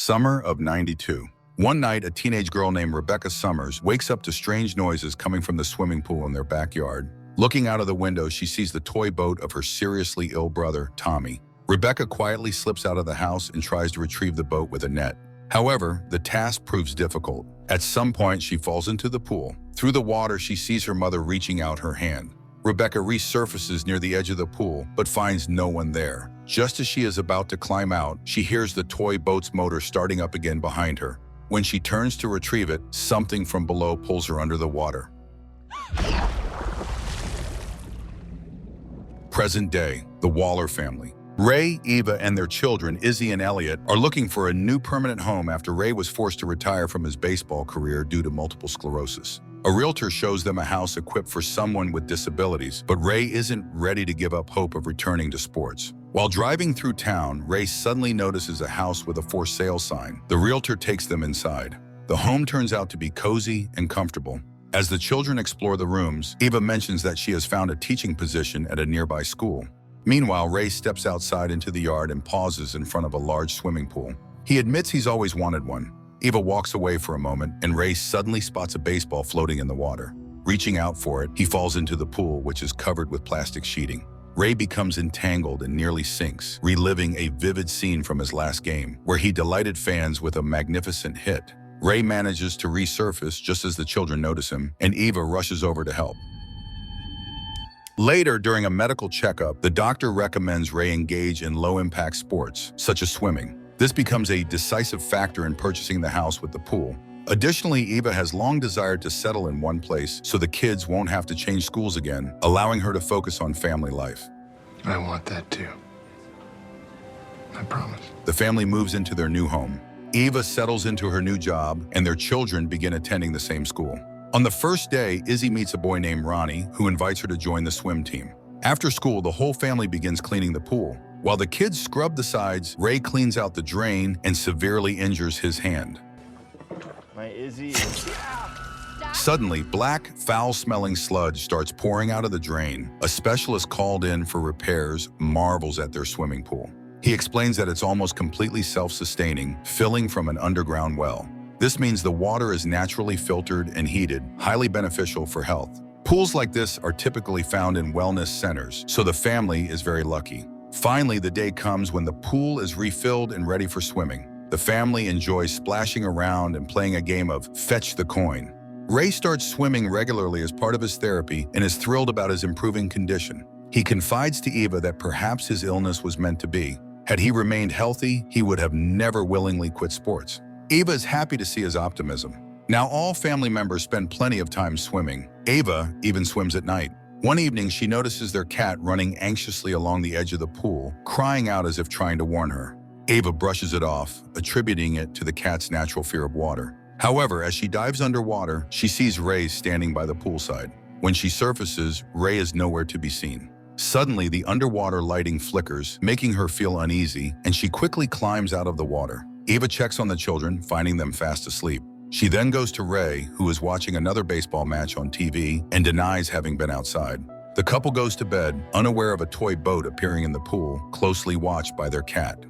Summer of '92. One night, a teenage girl named Rebecca Summers wakes up to strange noises coming from the swimming pool in their backyard. Looking out of the window, she sees the toy boat of her seriously ill brother, Tommy. Rebecca quietly slips out of the house and tries to retrieve the boat with a net. However, the task proves difficult. At some point, she falls into the pool. Through the water, she sees her mother reaching out her hand. Rebecca resurfaces near the edge of the pool, but finds no one there. Just as she is about to climb out, she hears the toy boat's motor starting up again behind her. When she turns to retrieve it, something from below pulls her under the water. Present day, the Waller family. Ray, Eva, and their children, Izzy and Elliot, are looking for a new permanent home after Ray was forced to retire from his baseball career due to multiple sclerosis. A realtor shows them a house equipped for someone with disabilities, but Ray isn't ready to give up hope of returning to sports. While driving through town, Ray suddenly notices a house with a for sale sign. The realtor takes them inside. The home turns out to be cozy and comfortable. As the children explore the rooms, Eva mentions that she has found a teaching position at a nearby school. Meanwhile, Ray steps outside into the yard and pauses in front of a large swimming pool. He admits he's always wanted one. Eva walks away for a moment, and Ray suddenly spots a baseball floating in the water. Reaching out for it, he falls into the pool, which is covered with plastic sheeting. Ray becomes entangled and nearly sinks, reliving a vivid scene from his last game, where he delighted fans with a magnificent hit. Ray manages to resurface just as the children notice him, and Eva rushes over to help. Later, during a medical checkup, the doctor recommends Ray engage in low-impact sports, such as swimming. This becomes a decisive factor in purchasing the house with the pool. Additionally, Eva has long desired to settle in one place so the kids won't have to change schools again, allowing her to focus on family life. I want that too. I promise. The family moves into their new home. Eva settles into her new job, and their children begin attending the same school. On the first day, Izzy meets a boy named Ronnie, who invites her to join the swim team. After school, the whole family begins cleaning the pool. While the kids scrub the sides, Ray cleans out the drain and severely injures his hand. My Izzy is... Suddenly, black, foul-smelling sludge starts pouring out of the drain. A specialist called in for repairs marvels at their swimming pool. He explains that it's almost completely self-sustaining, filling from an underground well. This means the water is naturally filtered and heated, highly beneficial for health. Pools like this are typically found in wellness centers, so the family is very lucky. Finally, the day comes when the pool is refilled and ready for swimming. The family enjoys splashing around and playing a game of fetch the coin. Ray starts swimming regularly as part of his therapy and is thrilled about his improving condition. He confides to Eva that perhaps his illness was meant to be. Had he remained healthy, he would have never willingly quit sports. Eva is happy to see his optimism. Now all family members spend plenty of time swimming. Eva even swims at night. One evening, she notices their cat running anxiously along the edge of the pool, crying out as if trying to warn her. Eva brushes it off, attributing it to the cat's natural fear of water. However, as she dives underwater, she sees Ray standing by the poolside. When she surfaces, Ray is nowhere to be seen. Suddenly, the underwater lighting flickers, making her feel uneasy, and she quickly climbs out of the water. Eva checks on the children, finding them fast asleep. She then goes to Ray, who is watching another baseball match on TV, and denies having been outside. The couple goes to bed, unaware of a toy boat appearing in the pool, closely watched by their cat.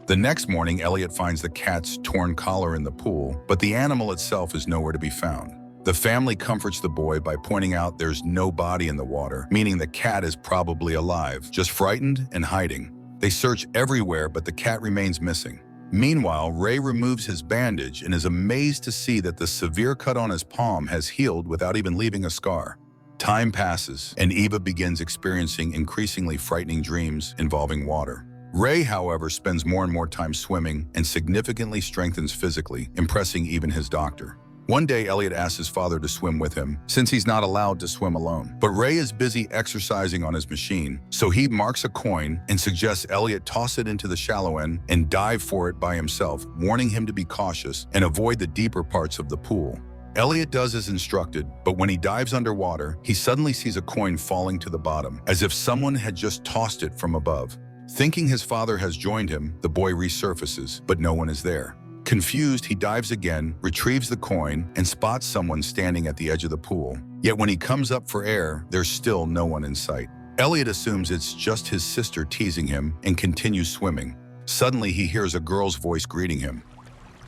The next morning, Elliot finds the cat's torn collar in the pool, but the animal itself is nowhere to be found. The family comforts the boy by pointing out there's no body in the water, meaning the cat is probably alive, just frightened and hiding. They search everywhere, but the cat remains missing. Meanwhile, Ray removes his bandage and is amazed to see that the severe cut on his palm has healed without even leaving a scar. Time passes, and Eva begins experiencing increasingly frightening dreams involving water. Ray, however, spends more and more time swimming and significantly strengthens physically, impressing even his doctor. One day, Elliot asks his father to swim with him, since he's not allowed to swim alone. But Ray is busy exercising on his machine, so he marks a coin and suggests Elliot toss it into the shallow end and dive for it by himself, warning him to be cautious and avoid the deeper parts of the pool. Elliot does as instructed, but when he dives underwater, he suddenly sees a coin falling to the bottom, as if someone had just tossed it from above. Thinking his father has joined him, the boy resurfaces, but no one is there. Confused, he dives again, retrieves the coin, and spots someone standing at the edge of the pool. Yet when he comes up for air, there's still no one in sight. Elliot assumes it's just his sister teasing him and continues swimming. Suddenly, he hears a girl's voice greeting him.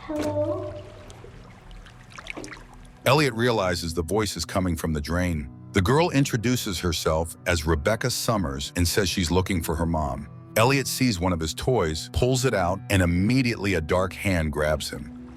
Hello? Elliot realizes the voice is coming from the drain. The girl introduces herself as Rebecca Summers and says she's looking for her mom. Elliot sees one of his toys, pulls it out, and immediately a dark hand grabs him.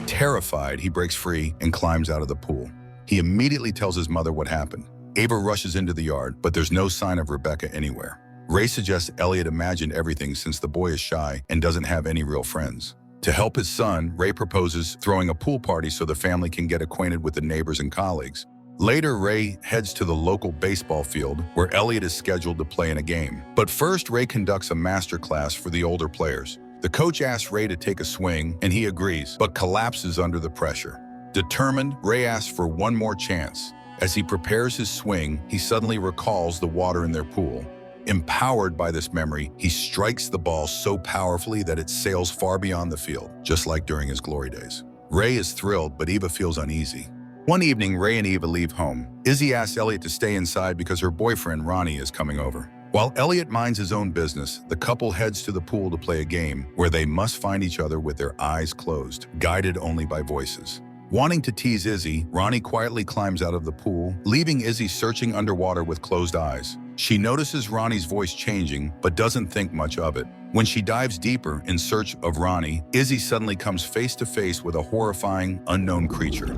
Terrified, he breaks free and climbs out of the pool. He immediately tells his mother what happened. Ava rushes into the yard, but there's no sign of Rebecca anywhere. Ray suggests Elliot imagined everything since the boy is shy and doesn't have any real friends. To help his son, Ray proposes throwing a pool party so the family can get acquainted with the neighbors and colleagues. Later, Ray heads to the local baseball field where Elliot is scheduled to play in a game. But first, Ray conducts a master class for the older players. The coach asks Ray to take a swing, and he agrees, but collapses under the pressure. Determined, Ray asks for one more chance. As he prepares his swing, he suddenly recalls the water in their pool. Empowered by this memory, he strikes the ball so powerfully that it sails far beyond the field, just like during his glory days. Ray is thrilled, but Eva feels uneasy. One evening, Ray and Eva leave home. Izzy asks Elliot to stay inside because her boyfriend, Ronnie, is coming over. While Elliot minds his own business, the couple heads to the pool to play a game where they must find each other with their eyes closed, guided only by voices. Wanting to tease Izzy, Ronnie quietly climbs out of the pool, leaving Izzy searching underwater with closed eyes. She notices Ronnie's voice changing, but doesn't think much of it. When she dives deeper in search of Ronnie, Izzy suddenly comes face to face with a horrifying, unknown creature.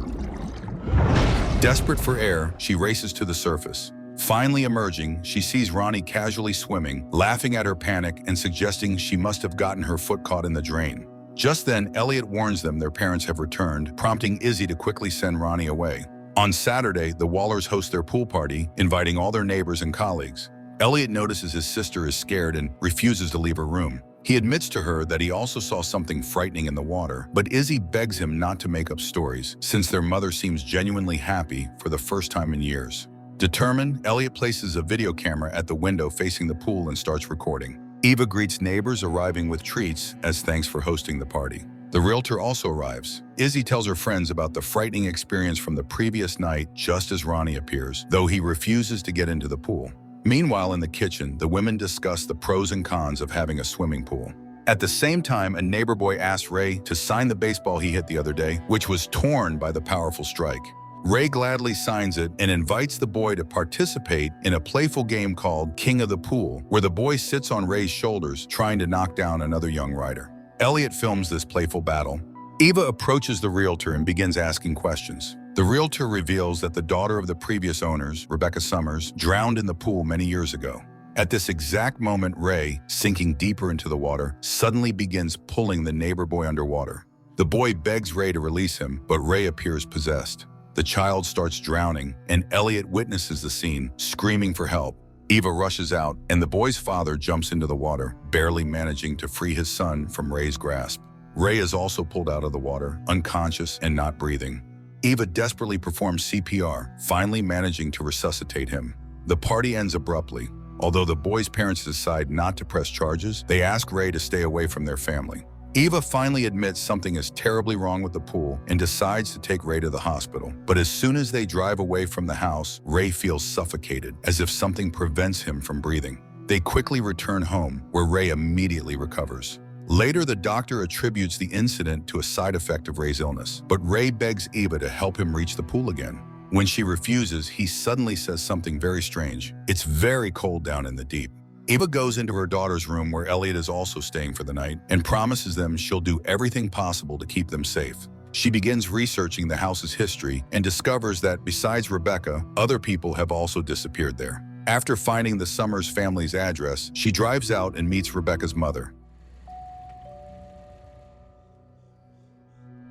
Desperate for air, she races to the surface. Finally emerging, she sees Ronnie casually swimming, laughing at her panic and suggesting she must have gotten her foot caught in the drain. Just then, Elliot warns them their parents have returned, prompting Izzy to quickly send Ronnie away. On Saturday, the Wallers host their pool party, inviting all their neighbors and colleagues. Elliot notices his sister is scared and refuses to leave her room. He admits to her that he also saw something frightening in the water, but Izzy begs him not to make up stories, since their mother seems genuinely happy for the first time in years. Determined, Elliot places a video camera at the window facing the pool and starts recording. Eva greets neighbors arriving with treats as thanks for hosting the party. The realtor also arrives. Izzy tells her friends about the frightening experience from the previous night just as Ronnie appears, though he refuses to get into the pool. Meanwhile, in the kitchen, the women discuss the pros and cons of having a swimming pool. At the same time, a neighbor boy asks Ray to sign the baseball he hit the other day, which was torn by the powerful strike. Ray gladly signs it and invites the boy to participate in a playful game called King of the Pool, where the boy sits on Ray's shoulders trying to knock down another young rider. Elliot films this playful battle. Eva approaches the realtor and begins asking questions. The realtor reveals that the daughter of the previous owners, Rebecca Summers, drowned in the pool many years ago. At this exact moment, Ray, sinking deeper into the water, suddenly begins pulling the neighbor boy underwater. The boy begs Ray to release him, but Ray appears possessed. The child starts drowning, and Elliot witnesses the scene, screaming for help. Eva rushes out, and the boy's father jumps into the water, barely managing to free his son from Ray's grasp. Ray is also pulled out of the water, unconscious and not breathing. Eva desperately performs CPR, finally managing to resuscitate him. The party ends abruptly. Although the boy's parents decide not to press charges, they ask Ray to stay away from their family. Eva finally admits something is terribly wrong with the pool and decides to take Ray to the hospital. But as soon as they drive away from the house, Ray feels suffocated, as if something prevents him from breathing. They quickly return home, where Ray immediately recovers. Later, the doctor attributes the incident to a side effect of Ray's illness, but Ray begs Eva to help him reach the pool again. When she refuses, he suddenly says something very strange. It's very cold down in the deep. Eva goes into her daughter's room, where Elliot is also staying for the night, and promises them she'll do everything possible to keep them safe. She begins researching the house's history and discovers that, besides Rebecca, other people have also disappeared there. After finding the Summers family's address, she drives out and meets Rebecca's mother.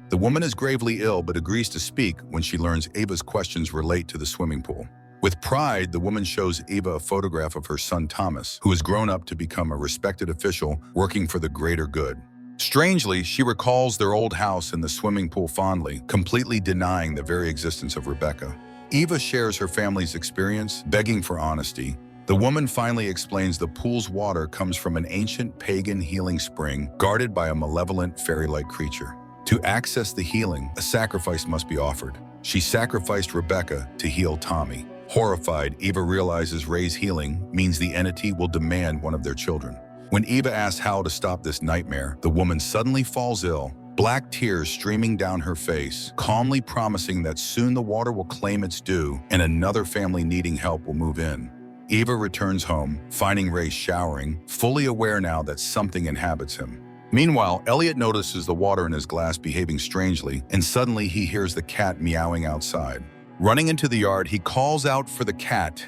The woman is gravely ill but agrees to speak when she learns Eva's questions relate to the swimming pool. With pride, the woman shows Eva a photograph of her son Thomas, who has grown up to become a respected official working for the greater good. Strangely, she recalls their old house and the swimming pool fondly, completely denying the very existence of Rebecca. Eva shares her family's experience, begging for honesty. The woman finally explains the pool's water comes from an ancient pagan healing spring guarded by a malevolent fairy-like creature. To access the healing, a sacrifice must be offered. She sacrificed Rebecca to heal Tommy. Horrified, Eva realizes Ray's healing means the entity will demand one of their children. When Eva asks how to stop this nightmare, the woman suddenly falls ill, black tears streaming down her face, calmly promising that soon the water will claim its due and another family needing help will move in. Eva returns home, finding Ray showering, fully aware now that something inhabits him. Meanwhile, Elliot notices the water in his glass behaving strangely, and suddenly he hears the cat meowing outside. Running into the yard, he calls out for the cat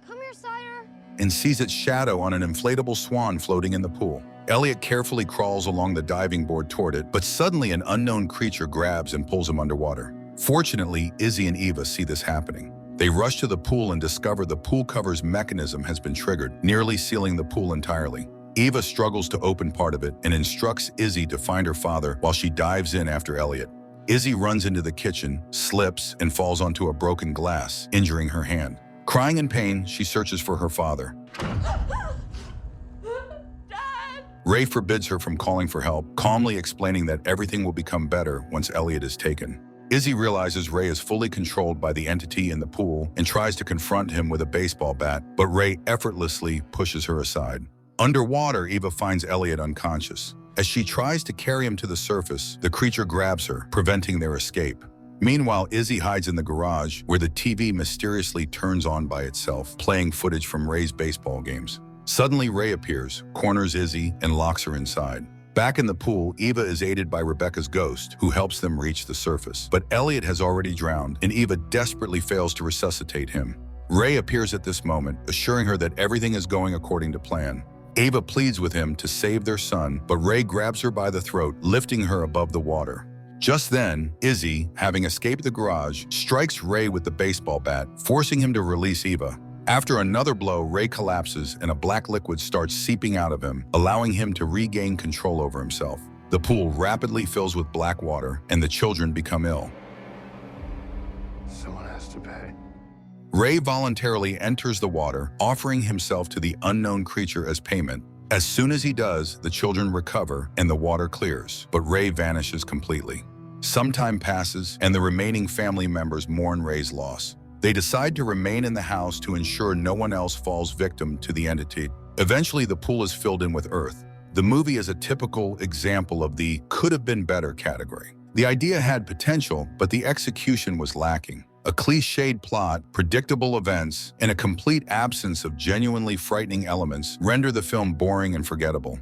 Come here, sire. and sees its shadow on an inflatable swan floating in the pool. Elliot carefully crawls along the diving board toward it, but suddenly an unknown creature grabs and pulls him underwater. Fortunately, Izzy and Eva see this happening. They rush to the pool and discover the pool cover's mechanism has been triggered, nearly sealing the pool entirely. Eva struggles to open part of it and instructs Izzy to find her father while she dives in after Elliot. Izzy runs into the kitchen, slips, and falls onto a broken glass, injuring her hand. Crying in pain, she searches for her father. Dad! Ray forbids her from calling for help, calmly explaining that everything will become better once Elliot is taken. Izzy realizes Ray is fully controlled by the entity in the pool and tries to confront him with a baseball bat, but Ray effortlessly pushes her aside. Underwater, Eva finds Elliot unconscious. As she tries to carry him to the surface, the creature grabs her, preventing their escape. Meanwhile, Izzy hides in the garage, where the TV mysteriously turns on by itself, playing footage from Ray's baseball games. Suddenly, Ray appears, corners Izzy, and locks her inside. Back in the pool, Eva is aided by Rebecca's ghost, who helps them reach the surface. But Elliot has already drowned, and Eva desperately fails to resuscitate him. Ray appears at this moment, assuring her that everything is going according to plan. Eva pleads with him to save their son, but Ray grabs her by the throat, lifting her above the water. Just then, Izzy, having escaped the garage, strikes Ray with the baseball bat, forcing him to release Eva. After another blow, Ray collapses and a black liquid starts seeping out of him, allowing him to regain control over himself. The pool rapidly fills with black water, and the children become ill. Someone has to pay. Ray voluntarily enters the water, offering himself to the unknown creature as payment. As soon as he does, the children recover and the water clears, but Ray vanishes completely. Some time passes, and the remaining family members mourn Ray's loss. They decide to remain in the house to ensure no one else falls victim to the entity. Eventually, the pool is filled in with earth. The movie is a typical example of the could-have-been-better category. The idea had potential, but the execution was lacking. A cliched plot, predictable events, and a complete absence of genuinely frightening elements render the film boring and forgettable.